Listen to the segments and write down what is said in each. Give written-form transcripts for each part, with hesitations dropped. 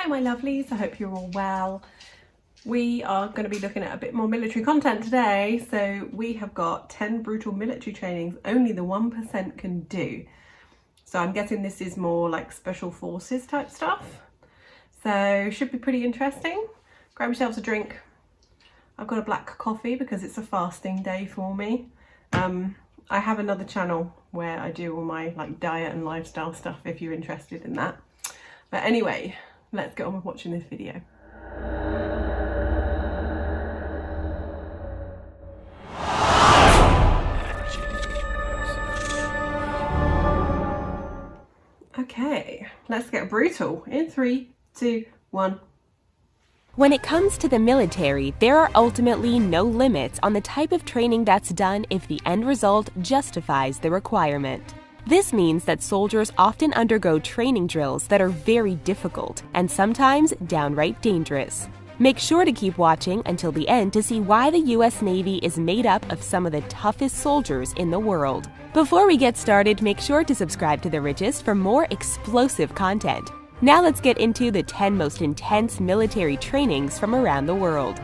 Hello my lovelies, I hope you're all well. We are going to be looking at a bit more military content today. So we have got 10 brutal military trainings only the 1% can do. So I'm guessing this is more like special forces type stuff. So should be pretty interesting. Grab yourselves a drink. I've got a black coffee because it's a fasting day for me. I have another channel where I do all my like diet and lifestyle stuff if you're interested in that. But anyway, let's get on with watching this video. Okay, let's get brutal in 3, 2, 1. When it comes to the military, there are ultimately no limits on the type of training that's done if the end result justifies the requirement. This means that soldiers often undergo training drills that are very difficult and sometimes downright dangerous. Make sure to keep watching until the end to see why the US Navy is made up of some of the toughest soldiers in the world. Before we get started, make sure to subscribe to The Richest for more explosive content. Now let's get into the 10 most intense military trainings from around the world.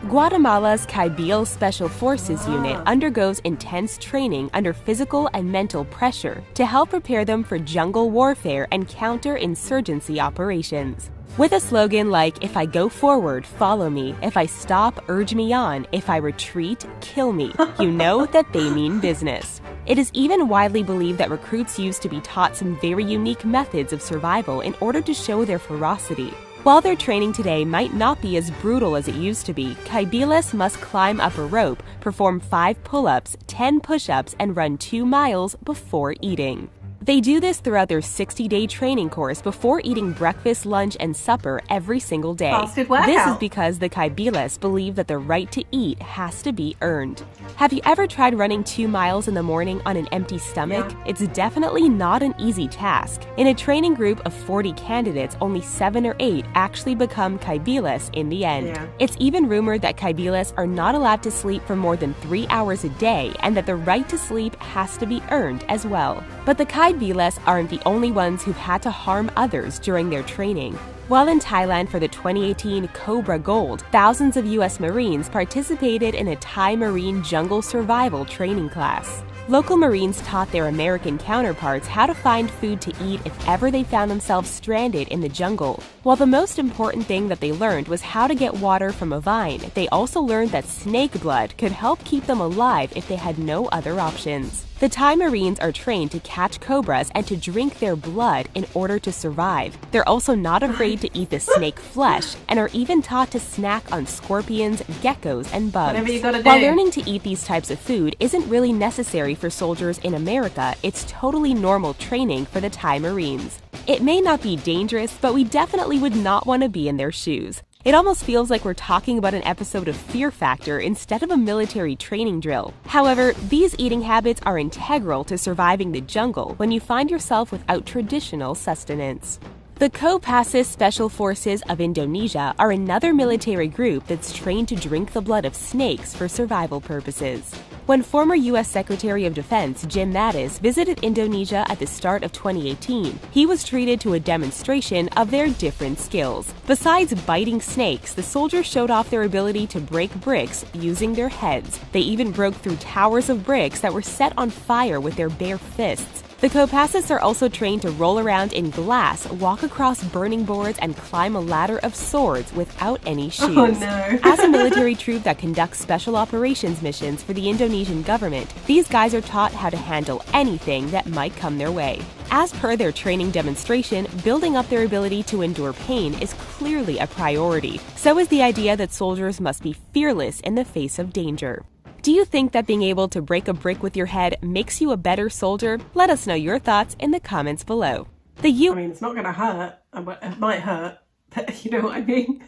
Guatemala's Kabylie Special Forces Unit undergoes intense training under physical and mental pressure to help prepare them for jungle warfare and counter-insurgency operations. With a slogan like, "If I go forward, follow me. If I stop, urge me on. If I retreat, kill me," you know that they mean business. It is even widely believed that recruits used to be taught some very unique methods of survival in order to show their ferocity. While their training today might not be as brutal as it used to be, Kabyles must climb up a rope, perform 5 pull-ups, 10 push-ups, and run 2 miles before eating. They do this throughout their 60-day training course before eating breakfast, lunch, and supper every single day. Fasted workout. This is because the Kabyles believe that the right to eat has to be earned. Have you ever tried running 2 miles in the morning on an empty stomach? Yeah. It's definitely not an easy task. In a training group of 40 candidates, only 7 or 8 actually become Kabyles in the end. Yeah. It's even rumored that Kabyles are not allowed to sleep for more than 3 hours a day and that the right to sleep has to be earned as well. But the Kabyles aren't the only ones who've had to harm others during their training. While in Thailand for the 2018 Cobra Gold, thousands of U.S. Marines participated in a Thai Marine jungle survival training class. Local Marines taught their American counterparts how to find food to eat if ever they found themselves stranded in the jungle. While the most important thing that they learned was how to get water from a vine, they also learned that snake blood could help keep them alive if they had no other options. The Thai Marines are trained to catch cobras and to drink their blood in order to survive. They're also not afraid to eat the snake flesh and are even taught to snack on scorpions, geckos, and bugs. Whatever you gotta do. While learning to eat these types of food isn't really necessary for soldiers in America, it's totally normal training for the Thai Marines. It may not be dangerous, but we definitely would not want to be in their shoes. It almost feels like we're talking about an episode of Fear Factor instead of a military training drill. However, these eating habits are integral to surviving the jungle when you find yourself without traditional sustenance. The Kopassus Special Forces of Indonesia are another military group that's trained to drink the blood of snakes for survival purposes. When former U.S. Secretary of Defense Jim Mattis visited Indonesia at the start of 2018, he was treated to a demonstration of their different skills. Besides biting snakes, the soldiers showed off their ability to break bricks using their heads. They even broke through towers of bricks that were set on fire with their bare fists. The Kopassus are also trained to roll around in glass, walk across burning boards, and climb a ladder of swords without any shoes. Oh no. As a military troop that conducts special operations missions for the Indonesian government, these guys are taught how to handle anything that might come their way. As per their training demonstration, building up their ability to endure pain is clearly a priority. So is the idea that soldiers must be fearless in the face of danger. Do you think that being able to break a brick with your head makes you a better soldier? Let us know your thoughts in the comments below. I mean, it's not going to hurt. It might hurt, but you know what I mean?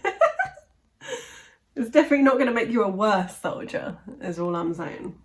It's definitely not going to make you a worse soldier, is all I'm saying.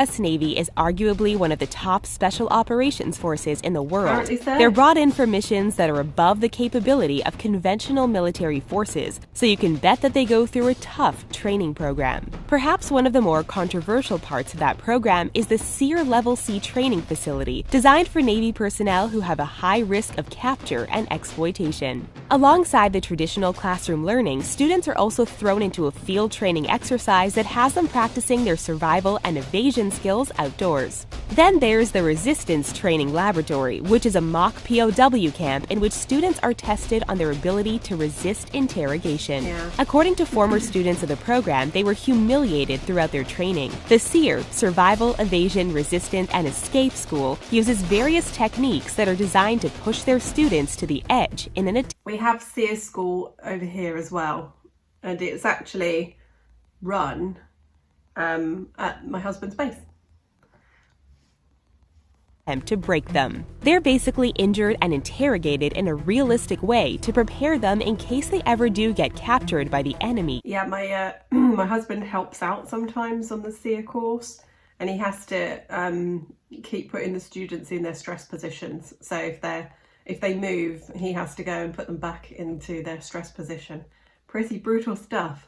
U.S. Navy is arguably one of the top special operations forces in the world. Apparently so. They're brought in for missions that are above the capability of conventional military forces, so you can bet that they go through a tough training program. Perhaps one of the more controversial parts of that program is the SEER Level C training facility, designed for Navy personnel who have a high risk of capture and exploitation. Alongside the traditional classroom learning, students are also thrown into a field training exercise that has them practicing their survival and evasion skills outdoors. Then there's the Resistance Training Laboratory, which is a mock POW camp in which students are tested on their ability to resist interrogation. According to former students of the program, they were humiliated throughout their training. The SEER, Survival, Evasion, Resistance, and Escape School, uses various techniques that are designed to push their students to the edge in an attempt. We have SEER School over here as well, and it's actually run at my husband's base. To break them. They're basically injured and interrogated in a realistic way to prepare them in case they ever do get captured by the enemy. Yeah, my my husband helps out sometimes on the SEER course, and he has to keep putting the students in their stress positions. So if they move, he has to go and put them back into their stress position. Pretty brutal stuff.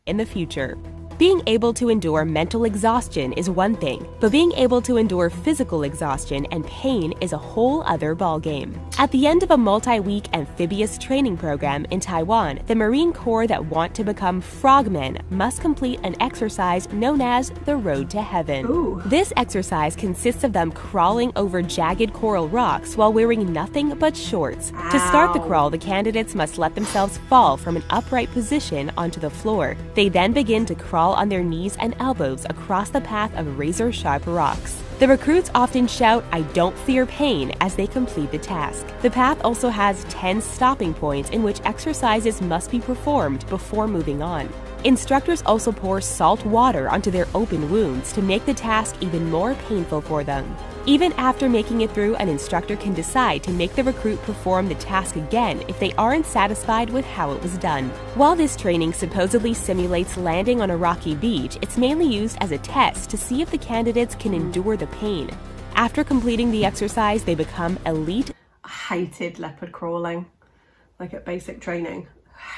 In the future, being able to endure mental exhaustion is one thing, but being able to endure physical exhaustion and pain is a whole other ballgame. At the end of a multi-week amphibious training program in Taiwan, the Marine Corps that want to become frogmen must complete an exercise known as the Road to Heaven. Ooh. This exercise consists of them crawling over jagged coral rocks while wearing nothing but shorts. Ow. To start the crawl, the candidates must let themselves fall from an upright position onto the floor. They then begin to crawl on their knees and elbows across the path of razor-sharp rocks. The recruits often shout, "I don't fear pain," as they complete the task. The path also has 10 stopping points in which exercises must be performed before moving on. Instructors also pour salt water onto their open wounds to make the task even more painful for them. Even after making it through, an instructor can decide to make the recruit perform the task again if they aren't satisfied with how it was done. While this training supposedly simulates landing on a rocky beach, it's mainly used as a test to see if the candidates can endure the pain. After completing the exercise, they become elite. I hated leopard crawling, like at basic training.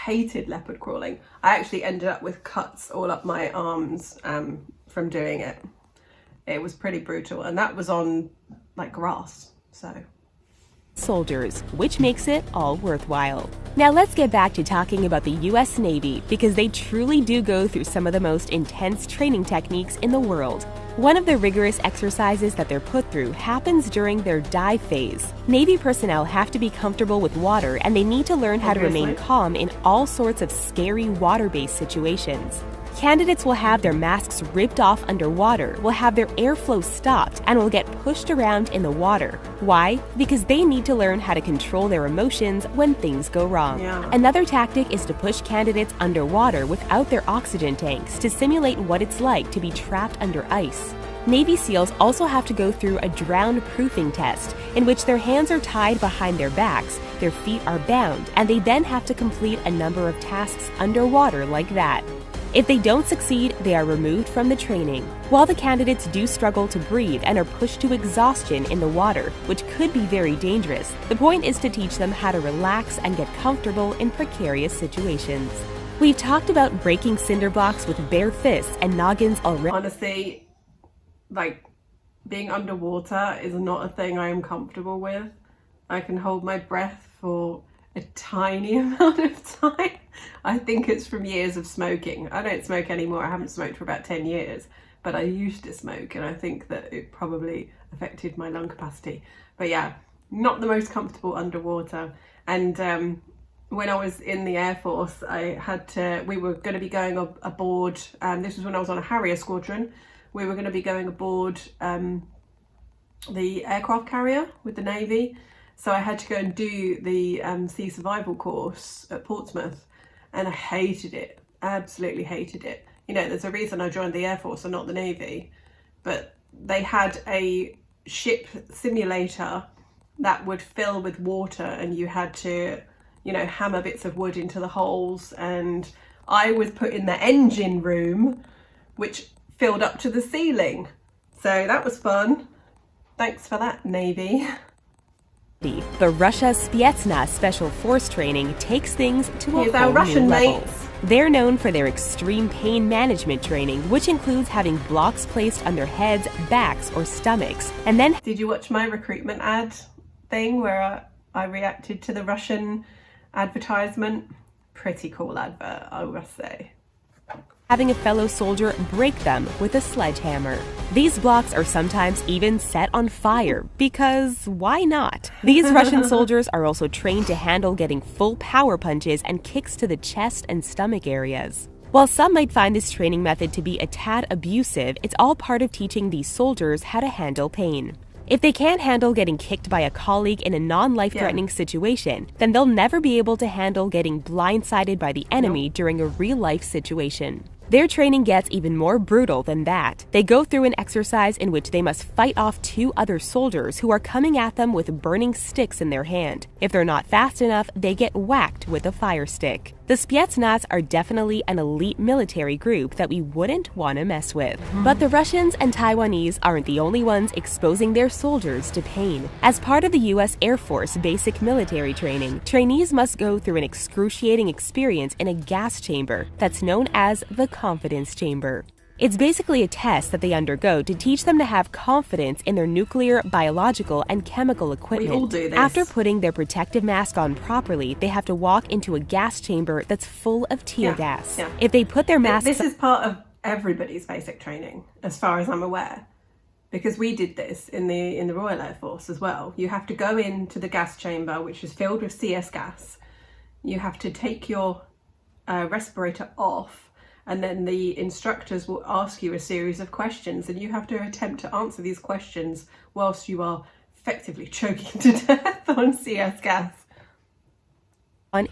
Hated leopard crawling. I actually ended up with cuts all up my arms from doing it. It was pretty brutal, and that was on like grass, so. Soldiers, which makes it all worthwhile. Now let's get back to talking about the U.S. Navy, because they truly do go through some of the most intense training techniques in the world. One of the rigorous exercises that they're put through happens during their dive phase. Navy personnel have to be comfortable with water, and they need to learn how to remain calm in all sorts of scary water-based situations. Candidates will have their masks ripped off underwater, will have their airflow stopped, and will get pushed around in the water. Why? Because they need to learn how to control their emotions when things go wrong. Yeah. Another tactic is to push candidates underwater without their oxygen tanks to simulate what it's like to be trapped under ice. Navy SEALs also have to go through a drown-proofing test, in which their hands are tied behind their backs, their feet are bound, and they then have to complete a number of tasks underwater like that. If they don't succeed, they are removed from the training. While the candidates do struggle to breathe and are pushed to exhaustion in the water, which could be very dangerous, the point is to teach them how to relax and get comfortable in precarious situations. We've talked about breaking cinder blocks with bare fists and noggins already. Honestly, like, being underwater is not a thing I am comfortable with. I can hold my breath for a tiny amount of time. I think it's from years of smoking. I don't smoke anymore. I haven't smoked for about 10 years, but I used to smoke, and I think that it probably affected my lung capacity. But yeah, not the most comfortable underwater. And when I was in the Air Force, we were going to be going aboard, this was when I was on a Harrier squadron. We were going to be going aboard the aircraft carrier with the Navy. So I had to go and do the sea survival course at Portsmouth, and I hated it, absolutely hated it. You know, there's a reason I joined the Air Force and not the Navy, but they had a ship simulator that would fill with water, and you had to, you know, hammer bits of wood into the holes, and I was put in the engine room, which filled up to the ceiling. So that was fun. Thanks for that, Navy. But Russia's Spetsnaz Special Force training takes things to a Here's our whole Russian new level. mates. They're known for their extreme pain management training, which includes having blocks placed on their heads, backs, or stomachs, and then Did you watch my recruitment ad thing where I reacted to the Russian advertisement? Pretty cool advert, I must say. having a fellow soldier break them with a sledgehammer. These blocks are sometimes even set on fire, because why not? These Russian soldiers are also trained to handle getting full power punches and kicks to the chest and stomach areas. While some might find this training method to be a tad abusive, it's all part of teaching these soldiers how to handle pain. If they can't handle getting kicked by a colleague in a non-life-threatening situation, then they'll never be able to handle getting blindsided by the enemy during a real-life situation. Their training gets even more brutal than that. They go through an exercise in which they must fight off 2 other soldiers who are coming at them with burning sticks in their hand. If they're not fast enough, they get whacked with a fire stick. The Spetsnaz are definitely an elite military group that we wouldn't want to mess with. But the Russians and Taiwanese aren't the only ones exposing their soldiers to pain. As part of the U.S. Air Force basic military training, trainees must go through an excruciating experience in a gas chamber that's known as the confidence chamber. It's basically a test that they undergo to teach them to have confidence in their nuclear, biological, and chemical equipment. We all do this. After putting their protective mask on properly, they have to walk into a gas chamber that's full of tear gas. If they put their masks This is part of everybody's basic training, as far as I'm aware. Because we did this in the Royal Air Force as well. You have to go into the gas chamber, which is filled with CS gas. You have to take your respirator off, and then the instructors will ask you a series of questions, and you have to attempt to answer these questions whilst you are effectively choking to death on CS gas.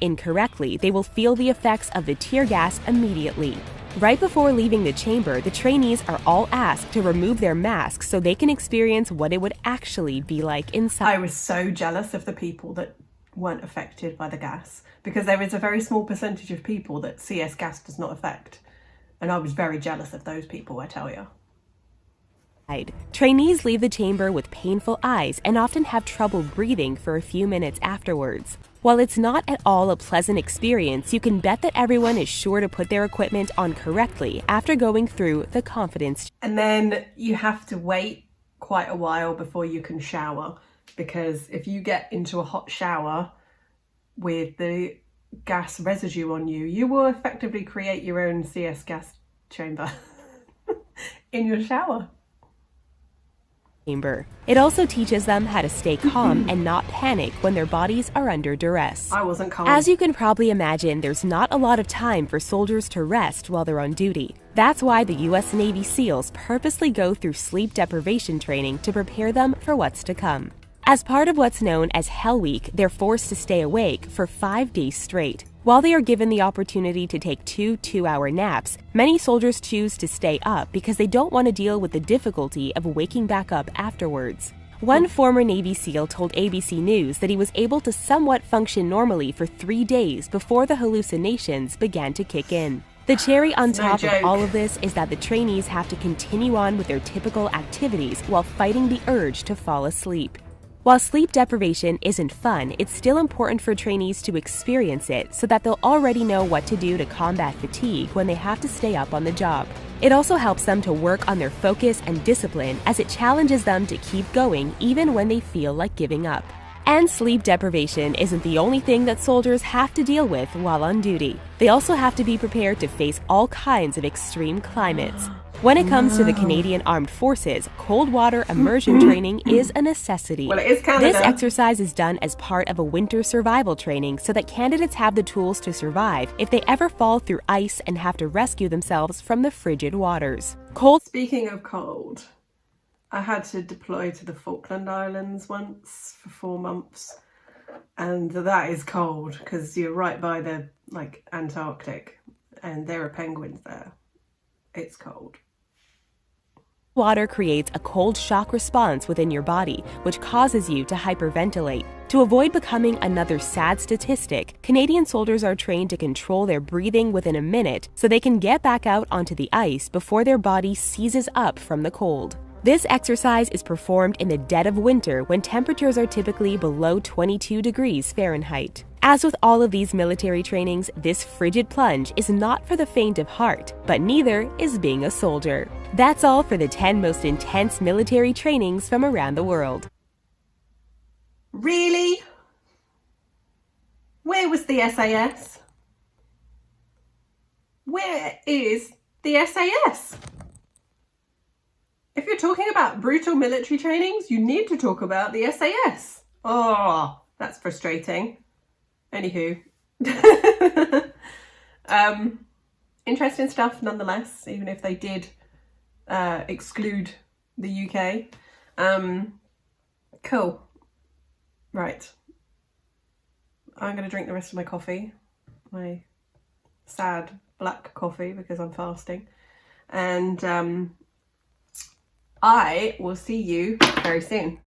Incorrectly, they will feel the effects of the tear gas immediately. Right before leaving the chamber, the trainees are all asked to remove their masks so they can experience what it would actually be like inside. I was so jealous of the people that weren't affected by the gas, because there is a very small percentage of people that CS gas does not affect. And I was very jealous of those people, I tell you. Trainees leave the chamber with painful eyes and often have trouble breathing for a few minutes afterwards. While it's not at all a pleasant experience, you can bet that everyone is sure to put their equipment on correctly after going through the confidence. And then you have to wait quite a while before you can shower, because if you get into a hot shower with the gas residue on you, you will effectively create your own CS gas chamber in your shower. It also teaches them how to stay calm and not panic when their bodies are under duress. I wasn't calm. As you can probably imagine, there's not a lot of time for soldiers to rest while they're on duty. That's why the U.S. Navy SEALs purposely go through sleep deprivation training to prepare them for what's to come. As part of what's known as Hell Week, they're forced to stay awake for 5 days straight. While they are given the opportunity to take 2 two-hour naps, many soldiers choose to stay up because they don't want to deal with the difficulty of waking back up afterwards. One former Navy SEAL told ABC News that he was able to somewhat function normally for 3 days before the hallucinations began to kick in. The cherry on top of all of this is that the trainees have to continue on with their typical activities while fighting the urge to fall asleep. While sleep deprivation isn't fun, it's still important for trainees to experience it so that they'll already know what to do to combat fatigue when they have to stay up on the job. It also helps them to work on their focus and discipline, as it challenges them to keep going even when they feel like giving up. And sleep deprivation isn't the only thing that soldiers have to deal with while on duty. They also have to be prepared to face all kinds of extreme climates. When it comes to the Canadian Armed Forces, cold water immersion training is a necessity. Well, it is Canada. This exercise is done as part of a winter survival training so that candidates have the tools to survive if they ever fall through ice and have to rescue themselves from the frigid waters. Speaking of cold, I had to deploy to the Falkland Islands once for 4 months, and that is cold because you're right by the Antarctic, and there are penguins there. It's cold. Water creates a cold shock response within your body, which causes you to hyperventilate. To avoid becoming another sad statistic, Canadian soldiers are trained to control their breathing within a minute so they can get back out onto the ice before their body seizes up from the cold. This exercise is performed in the dead of winter when temperatures are typically below 22 degrees Fahrenheit. As with all of these military trainings, this frigid plunge is not for the faint of heart, but neither is being a soldier. That's all for the 10 most intense military trainings from around the world. Really? Where was the SAS? Where is the SAS? If you're talking about brutal military trainings, you need to talk about the SAS. Oh, that's frustrating. Anywho. Interesting stuff nonetheless, even if they did exclude the UK. Cool. Right. I'm going to drink the rest of my coffee. My sad black coffee because I'm fasting. And I will see you very soon.